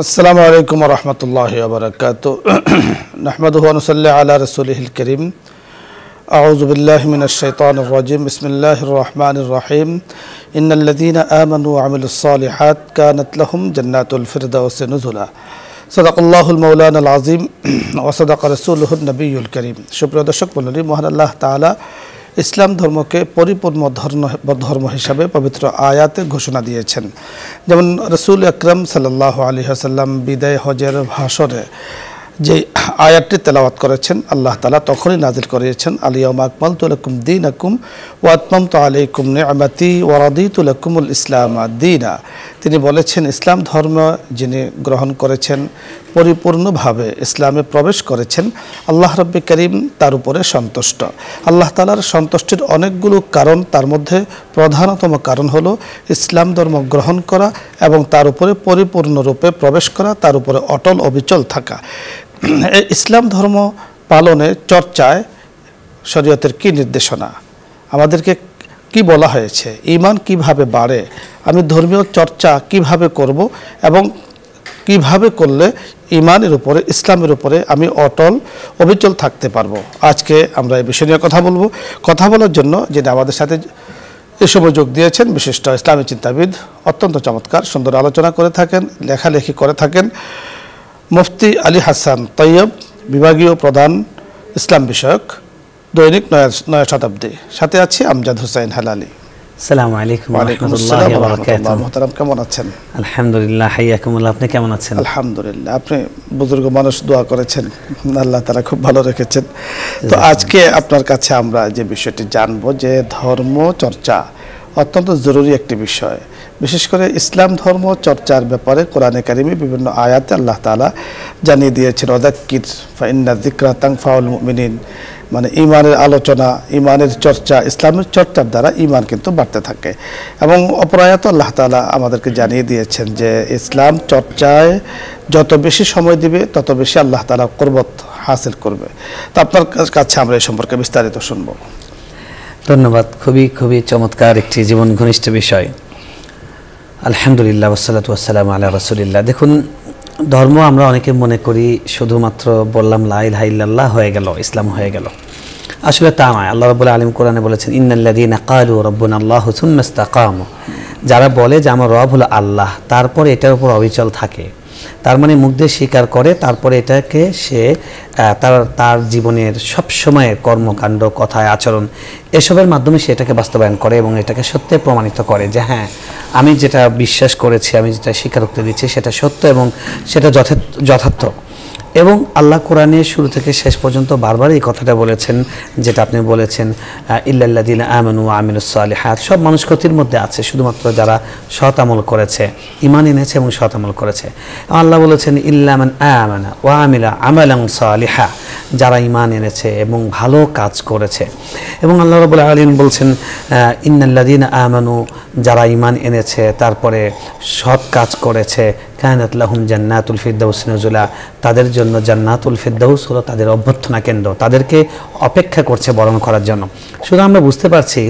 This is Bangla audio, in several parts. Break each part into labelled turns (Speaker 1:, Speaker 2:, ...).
Speaker 1: আসসালামু আলাইকুম ওয়া রাহমাতুল্লাহি ওয়া বারাকাতুহু নাহমাদুহু ওয়া নুসাল্লি আলা রাসূলিহিল কারীম আউযু বিল্লাহি মিনাশ শাইতানির রাজীম বিসমিল্লাহির রাহমানির রাহিম ইন্নাল্লাযীনা আমানু ওয়া আমিলুস সালিহাত কানাত লাহুম জান্নাতুল ফিরদাউসি নুজুলা সাদাকাল্লাহুল মাওলানাল আযীম ওয়া সাদাকা রাসূলুহুন নবিয়্যুল কারীম। সুপ্রিয় দর্শক মণ্ডলী, মহান আল্লাহ তাআলা ইসলাম ধর্মকে পরিপূর্ণ ধর্ম হিসাবে পবিত্র আয়াতে ঘোষণা দিয়েছেন। যেমন রাসূল আকরাম সাল্লাল্লাহু আলাইহি ওয়াসাল্লাম বিদায় হজের ভাষণে যে আয়াতটি তেলাওয়াত করেছেন, আল্লাহ তাআলা তখনই নাজিল করিয়েছেন আল-ইয়াওমা আকমালতু লাকুম দীনাকুম ওয়া আতমামতু আলাইকুম নি'মাতি ওয়া রাদিতু লাকুমুল ইসলাম দীনা। তিনি বলেছেন, ইসলাম ধর্ম যিনি গ্রহণ করেছেন, পরিপূর্ণভাবে ইসলামে প্রবেশ করেছেন, আল্লাহ রাব্বুল কারীম তার উপরে সন্তুষ্ট। আল্লাহ তাআলার সন্তুষ্টির অনেকগুলো কারণ, তার মধ্যে প্রধানতম কারণ হলো ইসলাম ধর্ম গ্রহণ করা এবং তার উপরে পরিপূর্ণরূপে প্রবেশ করা, তার উপরে অটল অবিচল থাকা। এই ইসলাম ধর্ম পালনে চর্চায় শরীয়তের কি নির্দেশনা, আমাদেরকে কি বলা হয়েছে, ঈমান কিভাবে বাড়ে, আমি ধর্মীয় চর্চা কিভাবে করব এবং কিভাবে করলে ঈমানের উপরে, ইসলামের উপরে আমি অটল অবিচল থাকতে পারবো, আজকে আমরা এই বিষয় নিয়ে কথা বলবো। কথা বলার জন্য যিনি আমাদের সাথে এ সময় যোগ দিয়েছেন, বিশিষ্ট ইসলামী চিন্তাবিদ, অত্যন্ত চমৎকার সুন্দর আলোচনা করে থাকেন, লেখালেখি করে থাকেন, মুফতি আলী হাসান তৈয়ব, বিভাগীয় প্রধান ইসলাম বিষয়ক, দৈনিক নয়া শতাব্দী। সাথে আছি আমজাদ হোসেন হেলালি।
Speaker 2: আসসালামু আলাইকুম ওয়া রাহমাতুল্লাহি ওয়া বারাকাতুহু।
Speaker 1: মুহতারাম, কেমন আছেন?
Speaker 2: আলহামদুলিল্লাহ, হাইয়াকুমুল্লাহ। আপনি কেমন আছেন?
Speaker 1: আলহামদুলিল্লাহ। আপনি বুজুর্গ মানুষ, দোয়া করেছেন, আল্লাহ তাআলা খুব ভালো রেখেছেন। তো আজকে আপনার কাছে আমরা যে বিষয়টি জানবো, যে ধর্ম চর্চা অত্যন্ত জরুরি একটি বিষয়। বিশেষ করে ইসলাম ধর্ম চর্চার ব্যাপারে কোরআনে কারিমে বিভিন্ন আয়াতে আল্লাহ তাআলা জানিয়ে দিয়েছেন, ওয়াযাক্কির ফাইন্না যিকরা তানফাউল মুমিনিন, মানে ঈমানের আলোচনা, ঈমানের চর্চা, ইসলামের চর্চার দ্বারা ঈমান কিন্তু বাড়তে থাকে। এবং অপর আয়াতে আল্লাহ তাআলা আমাদেরকে জানিয়ে দিয়েছেন যে ইসলাম চর্চায় যত বেশি সময় দিবে তত বেশি আল্লাহ তাআলা কুরবত হাসিল করবে। তো আপনার কাছে আমরা এই সম্পর্কে বিস্তারিত শুনবো।
Speaker 2: ধন্যবাদ। খুবই চমৎকার একটি জীবন ঘনিষ্ঠ বিষয়। আলহামদুলিল্লাহ ওয়াসসালাতু ওয়াসসালামু আলা রাসূলিল্লাহ। দেখুন, ধর্ম আমরা অনেকে মনে করি শুধুমাত্র বললাম লা ইলাহা ইল্লাল্লাহ হয়ে গেল, ইসলাম হয়ে গেল। আসলে তা নয়। আল্লাহ রাব্বুল আলামিন কোরআনে বলেছেন, ইন্নাল্লাযীনা ক্বালু রাব্বুনাল্লাহু সুম্মা ইসতাকামু, যারা বলে যে আমার রব হলো আল্লাহ, তারপর এটার উপর অবিচল থাকে, তার মানে মুখ দিয়ে স্বীকার করে, তারপরে এটাকে সে তার জীবনের সব সময়ের কর্মকাণ্ড, কথায়, আচরণ, এসবের মাধ্যমে সে এটাকে বাস্তবায়ন করে এবং এটাকে সত্যে প্রমাণিত করে যে হ্যাঁ, আমি যেটা বিশ্বাস করেছি, আমি যেটা স্বীকারোক্তি দিচ্ছি সেটা সত্য এবং সেটা যথার্থ। এবং আল্লাহ কোরআনে শুরু থেকে শেষ পর্যন্ত বারবার এই কথাটা বলেছেন, যেটা আপনি বলেছেন, ইল্লাল্লাযীনা আমানু ওয়া আমিলুস সালিহাত। সব মানুষ ক্ষতির মধ্যে আছে, শুধুমাত্র যারা সৎ আমল করেছে, ঈমান এনেছে এবং সৎ আমল করেছে। আল্লাহ বলেছেন, ইল্লা মান আমানা ওয়া আমিলা আমালান সালিহা, যারা ঈমান এনেছে এবং ভালো কাজ করেছে। এবং আল্লাহ রাব্বুল আলামিন বলছেন, ইন্নাল্লাযীনা আমানু, যারা ঈমান এনেছে তারপরে সৎ কাজ করেছে, কানাত লাহুম জান্নাতুল ফিরদাউস নুজুলা, তাদের জন্য জান্নাতুল ফিরদাউস হলো তাদের অভ্যর্থনা কেন্দ্র, তাদেরকে অপেক্ষা করছে বরণ করার জন্য। শুধু আমরা বুঝতে পারছি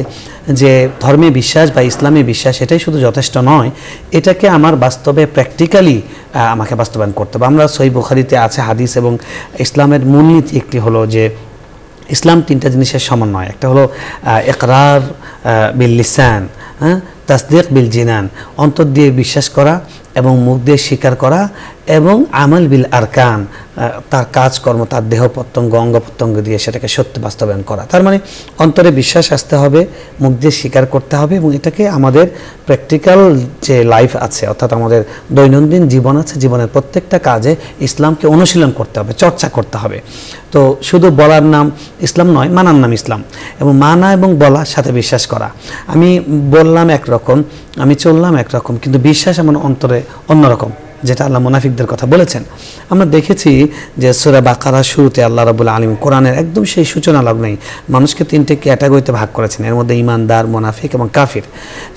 Speaker 2: যে ধর্মে বিশ্বাস বা ইসলামে বিশ্বাস এটাই শুধু যথেষ্ট নয়, এটাকে আমার বাস্তবে প্র্যাকটিক্যালি আমাকে বাস্তবায়ন করতে হবে। আমরা সহিহ বুখারীতে আছে হাদিস, এবং ইসলামের মূলনীতি একটি হলো যে ইসলাম তিনটা জিনিসের সমন্বয়। একটা হলো ইকরার বিল লিসান, তাসদীক বিল জিনান, অন্তর দিয়ে বিশ্বাস করা এবং মুখ দিয়ে স্বীকার করা, এবং আমাল বিল আরকান, তার কাজকর্ম, তার দেহ প্রত্যঙ্গ, অঙ্গ প্রত্যঙ্গ দিয়ে সেটাকে সত্য বাস্তবায়ন করা। তার মানে অন্তরে বিশ্বাস আসতে হবে, মুখ দিয়ে স্বীকার করতে হবে, এবং এটাকে আমাদের প্র্যাকটিক্যাল যে লাইফ আছে, অর্থাৎ আমাদের দৈনন্দিন জীবন আছে, জীবনের প্রত্যেকটা কাজে ইসলামকে অনুশীলন করতে হবে, চর্চা করতে হবে। তো শুধু বলার নাম ইসলাম নয়, মানার নাম ইসলাম, এবং মানা এবং বলার সাথে বিশ্বাস করা। আমি বললাম একরকম, আমি চললাম একরকম, কিন্তু বিশ্বাস আমার অন্তরে অন্যরকম, যেটা আল্লাহ মুনাফিকদের কথা বলেছেন। আমরা দেখেছি যে সূরা বাকারার শুরুতে আল্লাহ রাব্বুল আলামিন কোরআনের একদম সেই সূচনা লগ্নেই মানুষকে তিনটে ক্যাটাগরিতে ভাগ করেছেন, এর মধ্যে ঈমানদার, মুনাফিক এবং কাফির।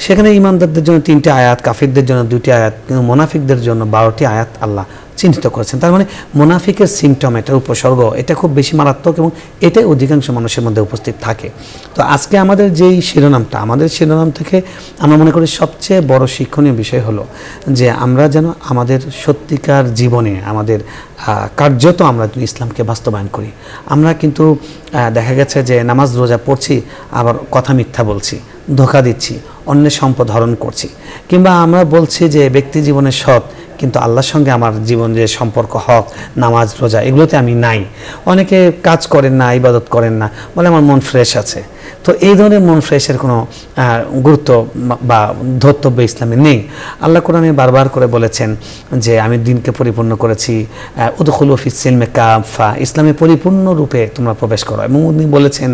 Speaker 2: সেখানে ঈমানদারদের জন্য 3টি আয়াত, কাফিরদের জন্য 2টি আয়াত, কিন্তু মুনাফিকদের জন্য 12টি আয়াত আল্লাহ চিহ্নিত করেছেন। তার মানে মুনাফিকের সিমটম, এটার উপসর্গ, এটা খুব বেশি মারাত্মক এবং এটাই অধিকাংশ মানুষের মধ্যে উপস্থিত থাকে। তো আজকে আমাদের যেই শিরোনামটা, আমাদের শিরোনাম থেকে আমরা মনে করি সবচেয়ে বড় শিক্ষণীয় বিষয় হলো যে আমরা যেন আমাদের সত্যিকার জীবনে আমাদের কার্যত আমরা ইসলামকে বাস্তবায়ন করি। আমরা কিন্তু দেখা গেছে যে নামাজ রোজা পড়ছি, আবার কথা মিথ্যা বলছি, ধোঁকা দিচ্ছি, অন্যের সম্পদ হরণ করছি, কিংবা আমরা বলছি যে ব্যক্তি জীবনে সৎ, কিন্তু আল্লাহর সঙ্গে আমার জীবন যে সম্পর্ক, হক, নামাজ রোজা এগুলোতে আমি নাই। অনেকে কাজ করেন না, ইবাদত করেন না, বলে আমার মন ফ্রেশ আছে। তো এই ধরনের মন ফ্রেশের কোনো গুরুত্ব বা ধর্তব্য ইসলামে নেই। আল্লাহ কোরআনে বারবার করে বলেছেন যে আমি দিনকে পরিপূর্ণ করেছি, উদখুলু ফিস সিলমি কাফা, ইসলামে পরিপূর্ণ রূপে তোমরা প্রবেশ করো। এবং উনি বলেছেন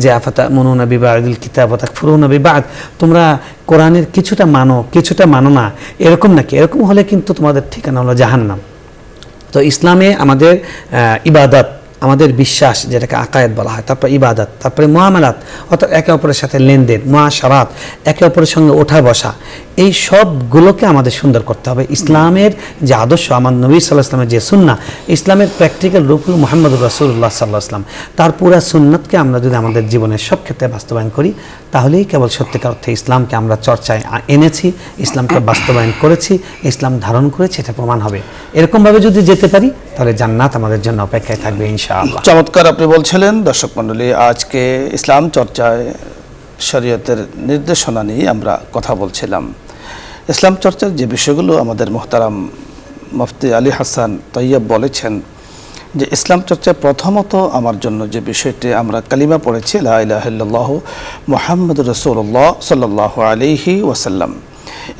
Speaker 2: যে আফাতা'মুনুনা বিবাদিল কিতাব ওয়া তাকফুরুনা বিবাদ, তোমরা কোরআনের কিছুটা মানো না, এরকম নাকি? এরকম হলে কিন্তু তোমাদের ঠিকানা হলো জাহান্নাম। তো ইসলামে আমাদের ইবাদত, আমাদের বিশ্বাস, যেটাকে আকায়েদ বলা হয়, তারপর ইবাদত, তারপরে মুআমালাত, অর্থাৎ একে অপরের সাথে লেনদেন, মুআশারাত, একে অপরের সঙ্গে ওঠা বসা, এই সবগুলোকে আমাদের সুন্দর করতে হবে। ইসলামের যে আদর্শ, আমার নবী সাল্লাল্লাহু আলাইহি ওয়াসাল্লামের যে সুন্নাহ, ইসলামের প্র্যাকটিক্যাল রূপ মুহাম্মদুর রাসূলুল্লাহ সাল্লাল্লাহু আলাইহি ওয়াসাল্লাম, তার পুরা সুন্নাতকে আমরা যদি আমাদের জীবনের সব ক্ষেত্রে বাস্তবায়ন করি, তাহলেই কেবল সত্যিকার অর্থে ইসলামকে আমরা চর্চায় এনেছি, ইসলামকে বাস্তবায়ন করেছি, ইসলাম ধারণ করেছি, এটা প্রমাণ হবে। এরকমভাবে যদি যেতে পারি তাহলে জান্নাত আমাদের জন্য অপেক্ষায় থাকবে ইনশাআল্লাহ।
Speaker 1: চমৎকার আপনি বলছিলেন। দর্শক মণ্ডলী, আজকে ইসলাম চর্চায় শরীয়তের নির্দেশনা নিয়ে আমরা কথা বলছিলাম। ইসলাম চর্চার যে বিষয়গুলো আমাদের মুহতারাম মুফতি আলী হাসান তৈয়ব বলেছেন যে ইসলাম চর্চায় প্রথমত আমার জন্য যে বিষয়টি আমরা কালিমা পড়েছি, লা ইলাহা ইল্লাল্লাহু মুহাম্মাদুর রাসূলুল্লাহ সাল্লাল্লাহু আলাইহি ওয়াসাল্লাম,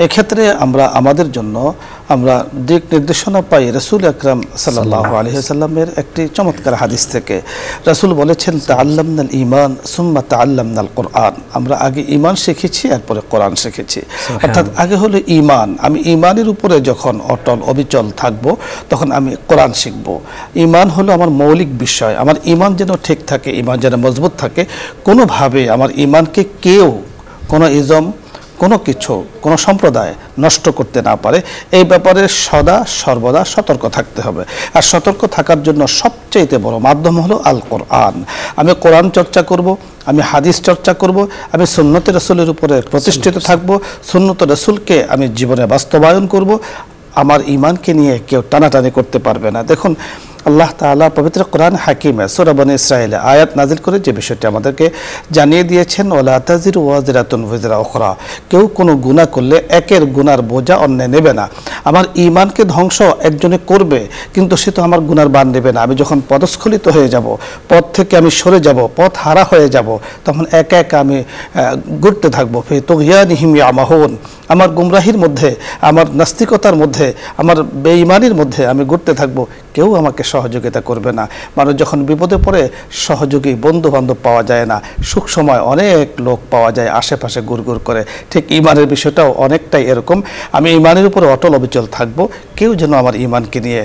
Speaker 1: এক্ষেত্রে আমরা আমাদের জন্য আমরা দিক নির্দেশনা পাই রাসূল আকরাম সাল্লাল্লাহু আলাইহি ওয়াসাল্লামের একটি চমৎকার হাদিস থেকে। রাসূল বলেছেন, তাআল্লামনাল ঈমান সুম্মা তাআল্লামনাল কুরআন, আমরা আগে ঈমান শিখেছি, এরপরে কোরআন শিখেছি। অর্থাৎ আগে হলো ঈমান, আমি ঈমানের উপরে যখন অটল অবিচল থাকব তখন আমি কোরআন শিখব। ঈমান হলো আমার মৌলিক বিষয়, আমার ঈমান যেন ঠিক থাকে, ঈমান যেন মজবুত থাকে, কোনোভাবে আমার ঈমানকে কেউ, কোনো ইজম, কোনো কিছু, কোনো সম্প্রদায় নষ্ট করতে না পারে, এই ব্যাপারে সদা সর্বদা সতর্ক থাকতে হবে। আর সতর্ক থাকার জন্য সবচেয়ে বড় মাধ্যম হলো আল কোরআন। আমি কোরআন চর্চা করব, আমি হাদিস চর্চা করব, আমি সুন্নতে রাসূলের উপরে প্রতিষ্ঠিত থাকব, সুন্নতে রাসূলকে আমি জীবনে বাস্তবায়ন করব। আমার ঈমানকে নিয়ে কেউ টানাটানি করতে পারবে না। দেখুন, আল্লাহ তাআলা পবিত্র কোরআন হাকিমে সূরা বনী ইসরাঈলে আয়াত নাজিল করে যে বিষয়টি আমাদেরকে জানিয়ে দিয়েছেন, ওয়ালা তাজিরু ওয়াজিরাতুন ওয়িজরা উখরা, কেউ কোনো গুনাহ করলে একের গুনার বোঝা অন্য নেবে না। আমার ঈমানকে ধ্বংস একজনে করবে, কিন্তু সে তো আমার গুনার ভার নেবে না। আমি যখন পদস্খলিত হয়ে যাব, পথ থেকে আমি সরে যাব, পথ হারা হয়ে যাব, তখন একা একা আমি ঘুরতে থাকবো, ফি তুগয়ানিহিম ইয়ামাহুন, আমার গুমরাহির মধ্যে, আমার নাস্তিকতার মধ্যে, আমার বেঈমানির মধ্যে আমি ঘুরতে থাকবো, কেউ আমাকে সহযোগিতা করবে না। মানুষ যখন বিপদে পড়ে সহযোগী বন্ধু বান্ধব পাওয়া যায় না, সুখ সময় অনেক লোক পাওয়া যায় আশেপাশে গুড়গুড় করে। ঠিক ঈমানের বিষয়টাও অনেকটাই এরকম। আমি ঈমানের উপরে অটল অবিচল থাকবো, কেউ যেন আমার ঈমানকে নিয়ে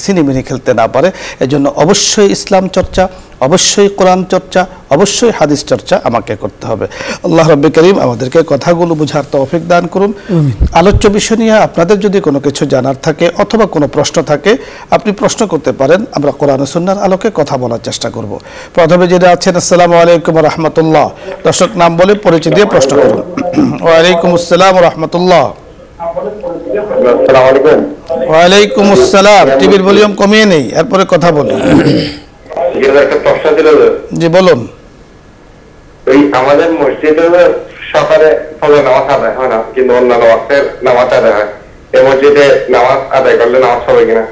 Speaker 1: সিনেমিনি খেলতে না পারে। এজন্য অবশ্যই ইসলাম চর্চা, অবশ্যই কোরআন চর্চা, অবশ্যই হাদিস চর্চা আমাকে করতে হবে। আল্লাহ রাব্বুল কারীম আমাদেরকে কথাগুলো বুঝার তৌফিক দান করুন। আলোচ্য বিষয় নিয়ে আপনাদের যদি কোনো কিছু জানার থাকে অথবা কোনো প্রশ্ন থাকে, আপনি প্রশ্ন করতে পারেন, আমরা কোরআন ও সুন্নাহর আলোকে কথা বলার চেষ্টা করব। প্রথমে যিনি আছেন, আসসালামু আলাইকুম ওয়া রাহমাতুল্লাহ, দর্শক নাম বলে পরিচয় দিয়ে প্রশ্ন করুন। ওয়া আলাইকুম আসসালাম ওয়া রাহমাতুল্লাহ। ওয়ালাইকুম আসসালাম। টিভির ভলিউম কমিয়ে নেই, এরপরে কথা বলুন।
Speaker 3: একটা প্রশ্ন ছিল।
Speaker 1: জি বলুন।
Speaker 3: ওই আমাদের মসজিদে সকালে ফজর নামাজ আদায় হয় না, কিন্তু অন্যান্য ওয়াক্তের নামাজ আদায় হয়। এই মসজিদে নামাজ আদায় করলে নামাজ হবে কিনা?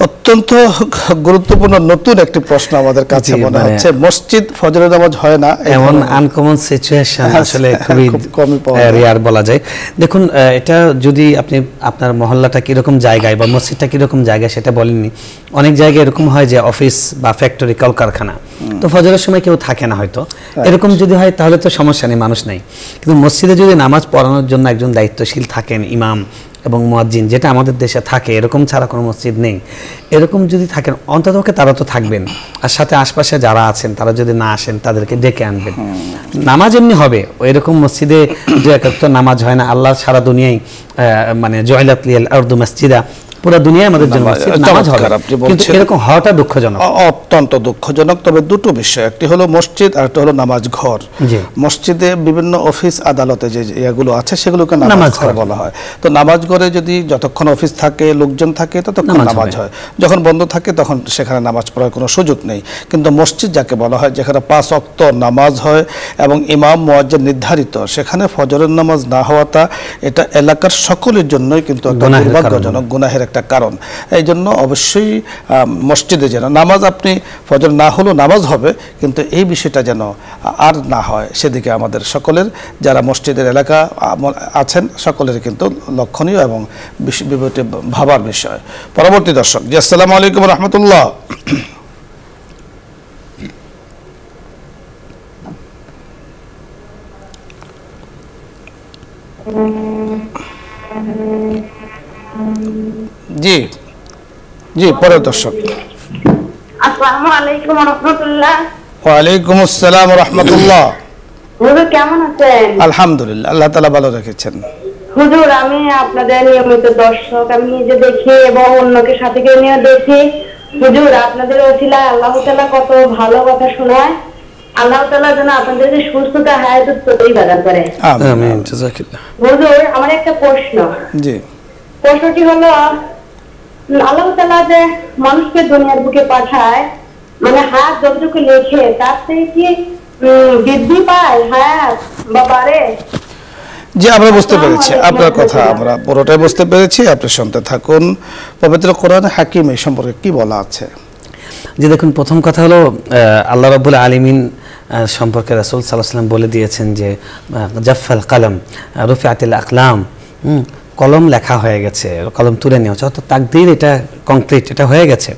Speaker 1: অত্যন্ত গুরুত্বপূর্ণ নতুন একটি প্রশ্ন আমাদের কাছে মনে হচ্ছে। মসজিদ ফজরের নামাজ হয় না,
Speaker 2: এমন আনকমন সিচুয়েশন আসলে খুবই রেয়ার বলা যায়। দেখুন, এটা যদি আপনি আপনার মহল্লাটা কিরকম জায়গায় বা মসজিদটা কিরকম জায়গায় সেটা বলেননি। অনেক জায়গায় এরকম হয় যে অফিস বা ফ্যাক্টরি, কলকারখানা, তো ফজরের সময় কেউ থাকে না হয়তো, এরকম যদি হয় তাহলে তো সমস্যা নেই, মানুষ নেই। কিন্তু মসজিদে যদি নামাজ পড়ানোর জন্য একজন দায়িত্বশীল থাকেন, ইমাম এবং মুয়াজ্জিন, যেটা আমাদের দেশে থাকে, এরকম ছাড়া কোনো মসজিদ নেই। এরকম যদি থাকেন, অন্ততপক্ষে তারা তো থাকবেন, আর সাথে আশপাশে যারা আছেন তারা যদি না আসেন তাদেরকে ডেকে আনবেন। নামাজ এমনি হবে, এরকম মসজিদে যে এক নামাজ হয় না, আল্লাহ সারা দুনিয়ায় মানে জয়লাত লিয়াল আরদু মসজিদা, পুরো দুনিয়া আমাদের জন্য মসজিদ, নামাজ হবে, কিন্তু এরকম হওয়াটা দুঃখজনক,
Speaker 1: অত্যন্ত দুঃখজনক। তবে দুটো বিষয়, একটি হলো মসজিদ আর একটা হলো নামাজ ঘর। মসজিদে বিভিন্ন অফিস আদালতে যে এগুলো আছে সেগুলোকে নামাজ ঘর বলা হয়। তো নামাজ ঘরে যদি যতক্ষণ অফিস থাকে, লোকজন থাকে, ততক্ষণ নামাজ হয়। যখন বন্ধ থাকে তখন সেখানে নামাজ পড়ার কোনো সুযোগ নেই। কিন্তু মসজিদ যাকে বলা হয়, যেখানে 5 ওয়াক্ত নামাজ হয় এবং ইমাম মুয়াজ্জিন নির্ধারিত, সেখানে ফজরের নামাজ না হওয়াটা এটা এলাকার সকলের জন্যই কিন্তু একটা দুর্ভাগ্যজনক, গুনাহের একটা কারণ। এই জন্য অবশ্যই মসজিদে যেন নামাজ, আপনি ফজর না হলেও নামাজ হবে, কিন্তু এই বিষয়টা যেন আর না হয়, সেদিকে আমাদের সকলের, যারা মসজিদের এলাকা আছেন সকলের কিন্তু লক্ষণীয় এবং ভাবার বিষয়। পরবর্তী দর্শক, জি আসসালামু আলাইকুম রহমতুল্লাহ। জি জি, পরের দর্শক।
Speaker 4: আসসালামু আলাইকুম ওয়া রাহমাতুল্লাহ।
Speaker 1: ওয়া আলাইকুম আসসালাম ওয়া রাহমাতুল্লাহ।
Speaker 4: হুজুর কেমন আছেন?
Speaker 1: আলহামদুলিল্লাহ, আল্লাহ তাআলা ভালো রেখেছেন।
Speaker 4: হুজুর আমি আপনাদের নিয়মিত দর্শক, আমি নিজে দেখি এবং অন্যকে সাথে করে নিয়ে দেখি। হুজুর আপনাদের ওসিলায় আল্লাহ তাআলা কত ভালো কথা শোনায়। আল্লাহ তাআলা যেন আপনাদের সুস্থতা হায়াত তৈরি করে।
Speaker 1: আমিন, জাযাকাল্লাহ।
Speaker 4: হুজুর আমার একটা প্রশ্ন।
Speaker 1: জি।
Speaker 4: প্রশ্নটি হলো, আল্লাহ তাআলা যে মানুষকে দুনিয়ার বুকে পাঠায়, মানে হায়াত যতটুকু লেখে তার থেকে কি বৃদ্ধি পায় হায়াত বা বাড়ে?
Speaker 1: জি, আমরা বুঝতে পেরেছি আপনার কথা, আমরা পুরোটাই বুঝতে পেরেছি। আপনি শুনতে থাকুন। পবিত্র কোরআনে হাকিম এই সম্পর্কে কি বলা আছে?
Speaker 2: যে দেখুন, প্রথম কথা হলো আল্লাহ রাব্বুল আলামিন সম্পর্কে রাসূল সাল্লাল্লাহু আলাইহি ওয়াসাল্লাম বলে দিয়েছেন যে জাফাল কালাম রুফিআতিল আকলাম, কলম লেখা হয়ে গেছে, কলম তুলে নেওয়া হচ্ছে, অর্থাৎ তাকদীর এটা কংক্রিট, এটা হয়ে গেছে।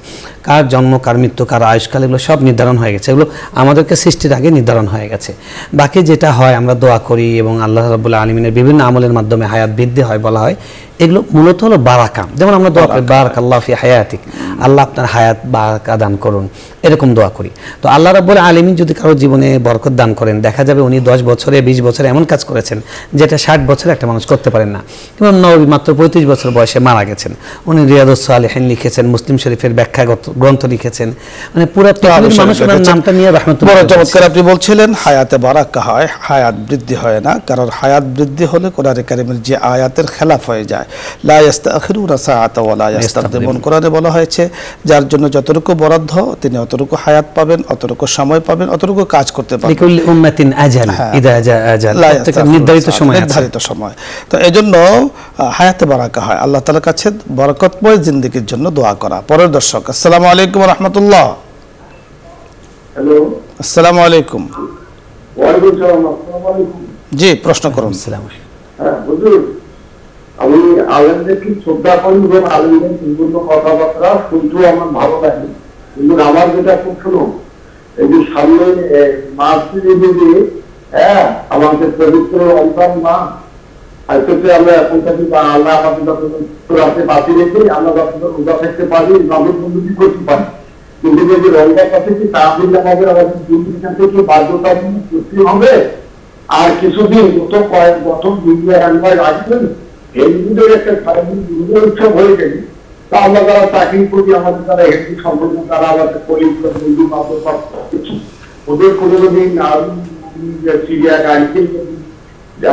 Speaker 2: কার জন্ম, কার মৃত্যু, কার আয়ুষ্কাল, এগুলো সব নির্ধারণ হয়ে গেছে, এগুলো আমাদেরকে সৃষ্টির আগে নির্ধারণ হয়ে গেছে। বাকি যেটা হয় আমরা দোয়া করি এবং আল্লাহ রাব্বুল আলামিনের বিভিন্ন আমলের মাধ্যমে হায়াত বৃদ্ধি হয় বলা হয়, এগুলো মূলত হলো বারাকা। যেমন আমরা দোয়া করি বারাকাল্লাহু ফি হায়াতিক, আল্লাহ আপনার হায়াত বারাকা দান করুন, এরকম দোয়া করি। তো আল্লাহ রাব্বুল আলামিন যদি কারো জীবনে বরকত দান করেন, দেখা যাবে উনি 10 বছরে 20 বছরে এমন কাজ করেছেন যেটা 60 বছরে একটা মানুষ করতে পারেন না। ইমাম নববী মাত্র 35 বছর বয়সে মারা গেছেন। উনি রিয়াদুস সালিহিন লিখেছেন, মুসলিম শরীফের ব্যাখ্যাগত গ্রন্থ লিখেছেন, মানে পুরো পৃথিবীর মানুষ ওনার নামটা নিয়ে রাহমাতুল্লাহ।
Speaker 1: বড় চমৎকার আপনি বলছিলেন, হায়াতে বারাকা হয়, হায়াত বৃদ্ধি হয় না। কারণ হায়াত বৃদ্ধি হলে কোরআনে কারীমের যে আয়াতের খেলাফ হয়ে যায়, লা ইস্তাখিরুনা সাআতাও ওয়া লা ইস্তাকদিমুন। কোরআনে বলা হয়েছে যার জন্য যতটুকু বরাদ্দ তিনি অতটুকু হায়াত পাবেন, অতটুকু সময় পাবেন, অতটুকু কাজ করতে পারবেন।
Speaker 2: লিকুল্লি উম্মাতিন আজাল ইযা জা আজাল, প্রত্যেকটা নির্ধারিত সময় আছে,
Speaker 1: নির্ধারিত সময়। তো এজন্য হায়াতে বারাকা হয়। আল্লাহ তাআলার কাছে বরকতময় জিন্দেগির জন্য দোয়া করা। পরের দর্শক, আসসালামু আলাইকুম ওয়া রাহমাতুল্লাহ।
Speaker 3: হ্যালো,
Speaker 1: আসসালামু আলাইকুম।
Speaker 3: ওয়া আলাইকুম আসসালাম। আসসালামু আলাইকুম।
Speaker 1: জি, প্রশ্ন করুন।
Speaker 3: হ্যাঁ হুজুর, আমি আলেমদেরকে শ্রদ্ধা করি এবং আলেমদের বিভিন্ন কথাবার্তা শুনতেও আমার ভালো লাগে, কিন্তু আমার যেটা প্রশ্ন, এই যে সামনে মাসে হ্যাঁ আমাদের পবিত্র রমজান মাস, আজকে আমরা এখন থেকে আল্লাহ আমাদের রাতে বাঁচিয়ে রেখে আমরা রোজা থাকতে পারি, নজর বন্দী করতে পারি, কিন্তু যদি রমজান কাছে কি তাহলে আমাদের দুর্নীতির থেকে বাধ্যতা করতে হবে। আর কিছুদিন গত দুনিয়া রান্নায় রাখবেন, এই দিনের একটা সারাদিন উৎসব হয়ে গেছে, তা আমরা যারা চাকরির প্রতি আমাদের যারা হেলদি সম্পর্ক, তারা আমাদের পরিবার বন্ধু বান্ধব ওদের কোনো যদি সিরিয়া গাড়িতে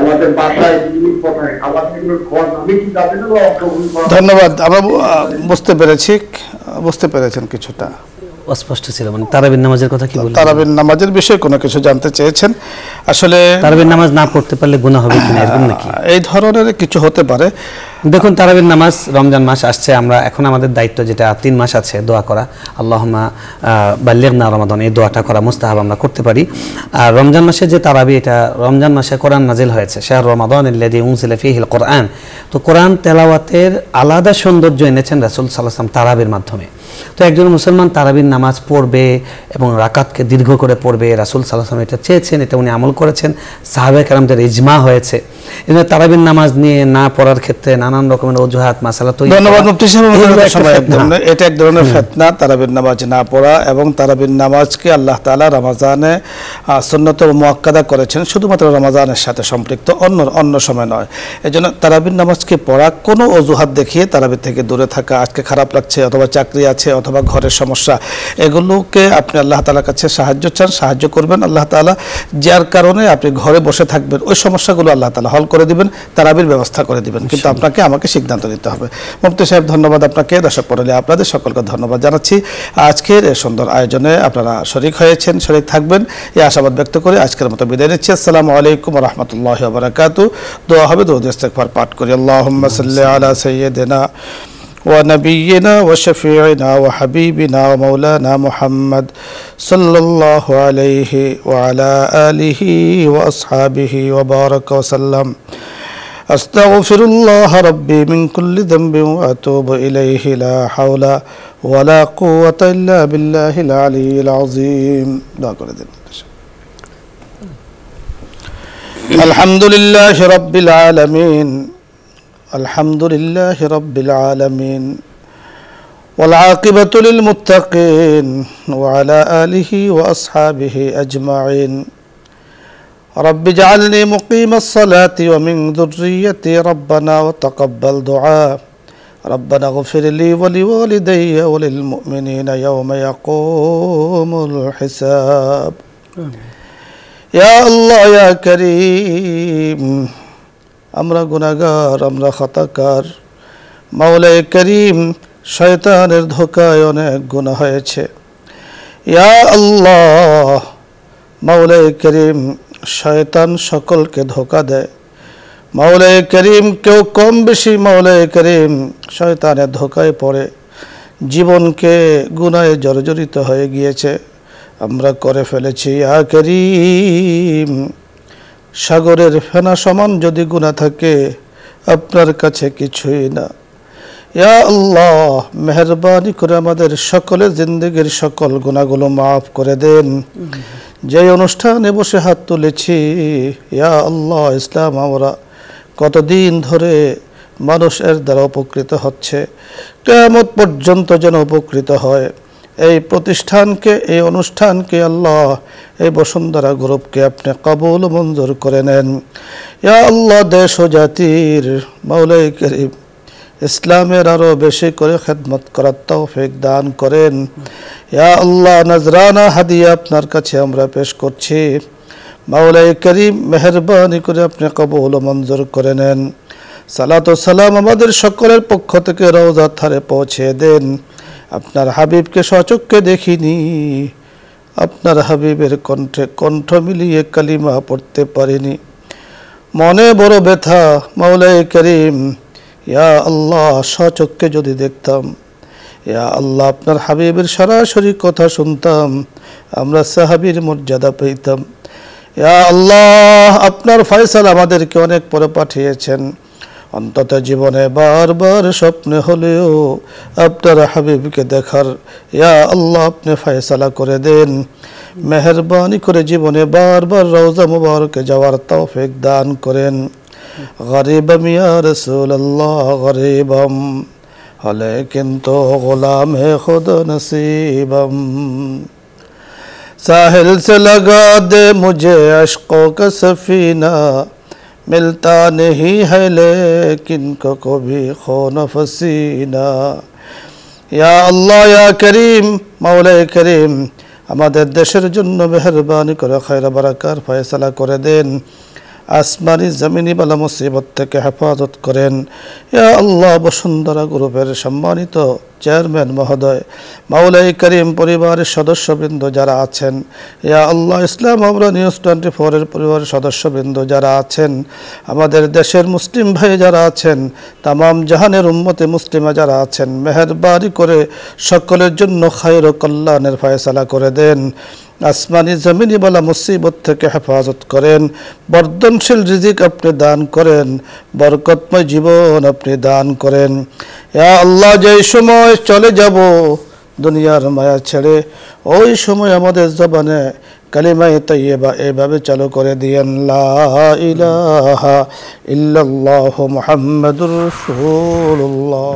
Speaker 3: আমাদের বাসায় পাঠায়, আমাদের আমি কি যাবেন বা অংশগ্রহণ করা?
Speaker 1: ধন্যবাদ। আমরা বুঝতে পেরেছেন কিছুটা।
Speaker 2: অস্পষ্ট ছিল, মানে তারাবির নামাজের কথা কি বললেন?
Speaker 1: তারাবির নামাজের বিষয়ে কোনো কিছু জানতে চেয়েছেন। আসলে
Speaker 2: তারাবির নামাজ না পড়তে পারলে গুনাহ হবে কিনা এরকম নাকি?
Speaker 1: এই ধরনের কিছু হতে পারে।
Speaker 2: দেখুন, তারাবির নামাজ, রমজান মাস আসছে, আমরা এখন আমাদের দায়িত্ব যেটা 3 মাস আছে দোয়া করা, আল্লাহুম্মা বাল্লিগনা রমাদান, এই দোয়াটা করা মুস্তাহাব, আমরা করতে পারি। আর রমজান মাসে যে তারাবি, এটা রমজান মাসে কোরআন নাজিল হয়েছে, শাহর রমাদানিল্লাযী উনজিলা ফীহিল কোরআন। তো কোরআন তেলাওয়াতের আলাদা সৌন্দর্য এনেছেন রাসূল সাল্লাল্লাহু আলাইহি ওয়াসাল্লাম তারাবির মাধ্যমে। তো একজন মুসলমান তারাবির নামাজ পড়বে এবং রাকাতকে দীর্ঘ করে পড়বে, রাসূল সাল্লাল্লাহু আলাইহি ওয়াসাল্লাম এটা চেয়েছেন, এটা উনি আমল করেছেন, সাহাবায়ে কেরামদের ইজমা হয়েছে। এজন্য তারাবির নামাজ নিয়ে না পড়ার ক্ষেত্রে নানান রকমের অজুহাত মাসালা তৈরি।
Speaker 1: ধন্যবাদ মুফতি সাহেব। এটা এক ধরনের ফিতনা, তারাবির নামাজ না পড়া, এবং তারাবির নামাজকে আল্লাহ তাআলা রমজানে সুন্নত মুআক্কাদা করেছেন শুধুমাত্র রমজানের সাথে সম্পৃক্ত, অন্য সময় নয়। এজন্য তারাবির নামাজকে পড়া কোনো অজুহাত দেখিয়ে তারাবির থেকে দূরে থাকা, আজকে খারাপ লাগছে অথবা চাকরি আছে অথবা ঘরের সমস্যা, এগুলোকে আপনি আল্লাহ তাআলার কাছে সাহায্য চান, সাহায্য করবেন আল্লাহ তাআলা, যার কারণে আপনি ঘরে বসে থাকবেন, ওই সমস্যাগুলো আল্লাহ তাআলা হল করে দিবেন, তারাবির ব্যবস্থা করে দিবেন। কিন্তু আপনাকে আমাকে সিদ্ধান্ত নিতে হবে। মুফতি সাহেব ধন্যবাদ আপনাকে, দর্শক মণ্ডলী আপনাদের সকলকে ধন্যবাদ জানাচ্ছি। আজকের এই সুন্দর আয়োজনে আপনারা শরীক হয়েছেন, শরীক থাকবেন এই আশাবাদ ব্যক্ত করে আজকের মতো বিদায় নিচ্ছি। আসসালামু আলাইকুম ওয়া রাহমাতুল্লাহি ওয়া বারাকাতুহু। দোয়া হবে, দরুদ ইস্তিগফার পাঠ করি। আল্লাহুম্মা সাল্লি আলা সাইয়্যিদিনা ونبينا وشفيعنا وحبيبنا ومولانا محمد صلى الله عليه وعلى آله وأصحابه وبارك وسلم. أستغفر الله ربي من كل ذنب وأتوب إليه لا حول ولا قوة إلا بالله العلي العظيم. الحمد لله رب العالمين، الحمد لله رب العالمين، والعاقبة للمتقين وعلى آله وأصحابه أجمعين. رب اجعلني مقيم الصلاة ومن ذريتي ربنا وتقبل دعاء. ربنا اغفر لي ولوالدي وللمؤمنين يوم يقوم الحساب. يا الله يا كريم، আমরা গুনাহগার, আমরা খাতাকার। মাওলায়ে করিম, শয়তানের ধোঁকায় অনেক গুনাহ হয়েছে। ইয়া আল্লাহ, মাওলায়ে করিম, শয়তান সকলকে ধোঁকা দেয়। মাওলায়ে করিম, কেউ কম বেশি মাওলায়ে করিম শয়তানের ধোঁকায় পড়ে জীবনকে গুনাহে জর্জরিত হয়ে গিয়েছে, আমরা করে ফেলেছি। ইয়া করিম, সাগরের ফেনা সমান যদি গুনাহ থাকে আপনার কাছে কিছুই না। ইয়া আল্লাহ, মেহেরবানি করে আমাদের সকলের জিন্দেগির সকল গুনাহগুলো মাফ করে দেন। যে অনুষ্ঠানে বসে হাত তুলেছি, ইয়া আল্লাহ, ইসলাম আমরা কতদিন ধরে মানুষ এর দ্বারা উপকৃত হচ্ছে, কিয়ামত পর্যন্ত যেন উপকৃত হয়। এই প্রতিষ্ঠানকে, এই অনুষ্ঠানকে আল্লাহ, এই বসুন্ধরা গ্রুপকে আপনি কবুল মঞ্জুর করে নেন। ইয়া আল্লাহ, দেশ ও জাতির মাওলায়ে করিম ইসলামের আরো বেশি করে খেদমত করার তৌফিক দান করেন। ইয়া আল্লাহ, নজরানা হাদিয়া আপনার কাছে আমরা পেশ করছি। মাওলায়ে করিম, মেহেরবানি করে আপনি কবুল মঞ্জুর করে নেন। সালাত ও সালাম আমাদের সকলের পক্ষ থেকে রওজার ধারে পৌঁছে দেন। আপনার হাবিবকে সচক্ষে দেখিনি, আপনার হাবিবের কণ্ঠে কণ্ঠ মিলিয়ে কালিমা পড়তে পারিনি, মনে বড় ব্যথা। মাওলায়ে করিম, ইয়া আল্লাহ, সচক্ষে যদি দেখতাম, ইয়া আল্লাহ, আপনার হাবিবের সরাসরি কথা শুনতাম, আমরা সাহাবীর মর্যাদা পেতাম। ইয়া আল্লাহ, আপনার ফয়সালা আমাদেরকে অনেক পরে পাঠিয়েছেন। অন্তত জীবনে বারবার স্বপ্নে হলেও আপনার হাবিবকে দেখার ইয়া আল্লাহ আপনি ফয়সালা করে দেন। মেহেরবানি করে জীবনে বারবার রওজা মুবারকে যাওয়ার তৌফিক দান করেন। গরিবম ইয়া রাসূলুল্লাহ, গরিবম लेकिन तो गुलाम है खुद नसीबम। साहिल से लगा दे मुझे अश्कों का सफीना, मिलता नहीं है लेकिन को कभी खून फसीना। या अल्लाह या करीम, मौलाए करीम, আমাদের দেশের জন্য মেহেরবানি করে খায়র বারাকার ফয়সালা করে দেন। আসমানি জমিনি বালা মুসিবত থেকে হেফাজত করেন। ইয়া আল্লাহ, বসুন্ধরা গ্রুপের সম্মানিত চেয়ারম্যান মহোদয়, মাওলাই করিম পরিবারের সদস্যবৃন্দ যারা আছেন, ইয়া আল্লাহ, ইসলাম আমরা নিউজ 24-এর পরিবারের সদস্যবৃন্দ যারা আছেন, আমাদের দেশের মুসলিম ভাই যারা আছেন, তামাম জাহানের উম্মতে মুসলিমা যারা আছেন, মেহেরবানি করে সকলের জন্য খায়র ও কল্যাণের ফয়সালা করে দেন। আসমানি জমিনি বালা মুসিবত থেকে হেফাজত করেন। বর্ধনশীল রিজিক আপনি দান করেন, বরকতময় জীবন আপনি দান করেন। ইয়া আল্লাহ, যেই সময় চলে যাব দুনিয়ার মায়া ছেড়ে ওই সময় আমাদের জবানে কালিমায়ে তাইয়্যিবা এভাবে চালু করে দিয়েন, লা ইলাহা ইল্লাল্লাহু মুহাম্মাদুর রাসূলুল্লাহ।